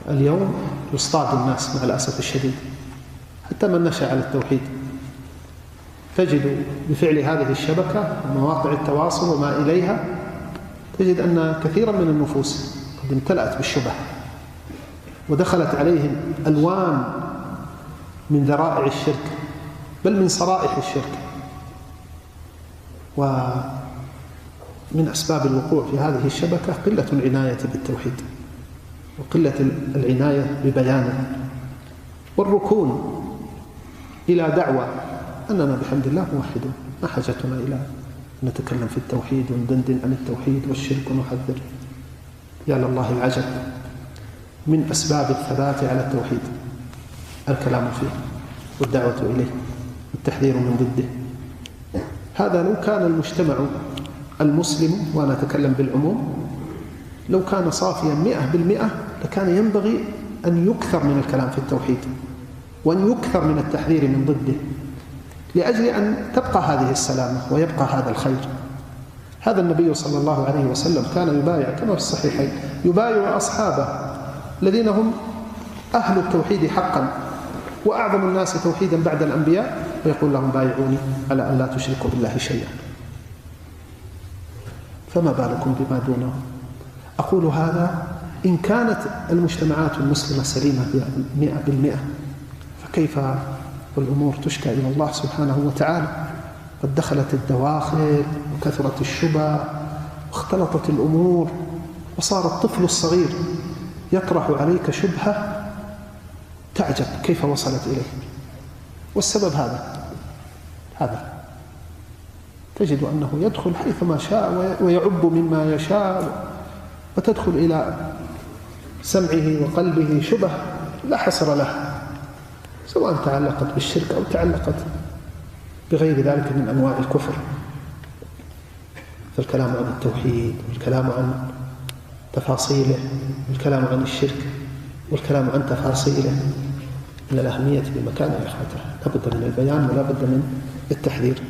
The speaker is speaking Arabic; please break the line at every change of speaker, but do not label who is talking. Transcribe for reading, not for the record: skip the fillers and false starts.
اليوم يصطاد الناس مع الأسف الشديد، حتى من نشأ على التوحيد تجد بفعل هذه الشبكة ومواقع التواصل وما إليها، تجد أن كثيرا من النفوس قد امتلأت بالشبه ودخلت عليهم ألوان من ذرائع الشرك، بل من صرائح الشرك. ومن أسباب الوقوع في هذه الشبكة قلة العناية بالتوحيد وقلة العناية ببيانه، والركون إلى دعوة أننا بحمد الله موحدون، ما حاجتنا إلى أن نتكلم في التوحيد وندندن عن التوحيد والشرك ونحذر. يا لله العجب من أسباب الثبات على التوحيد الكلام فيه والدعوة إليه والتحذير من ضده. هذا لو كان المجتمع المسلم، وأنا أتكلم بالعموم، لو كان صافيا 100% لكان ينبغي أن يكثر من الكلام في التوحيد وأن يكثر من التحذير من ضده، لأجل أن تبقى هذه السلامة ويبقى هذا الخير. هذا النبي صلى الله عليه وسلم كان يبايع كما في الصحيحين، يبايع أصحابه الذين هم أهل التوحيد حقا وأعظم الناس توحيدا بعد الأنبياء، ويقول لهم بايعوني على أن لا تشركوا بالله شيئا، فما بالكم بما دونه. أقول هذا إن كانت المجتمعات المسلمة سليمة 100%، فكيف والأمور تشكى إلى الله سبحانه وتعالى؟ قد دخلت الدواخل وكثرت الشبه واختلطت الأمور، وصار الطفل الصغير يطرح عليك شبهة تعجب كيف وصلت إليه. والسبب هذا تجد أنه يدخل حيثما شاء ويعب مما يشاء، وتدخل إلى سمعه وقلبه شبه لا حصر له، سواء تعلقت بالشرك أو تعلقت بغير ذلك من أنواع الكفر. فالكلام عن التوحيد والكلام عن تفاصيله والكلام عن الشرك والكلام عن تفاصيله من الأهمية بمكان إخوته، لا بد من البيان ولا بد من التحذير.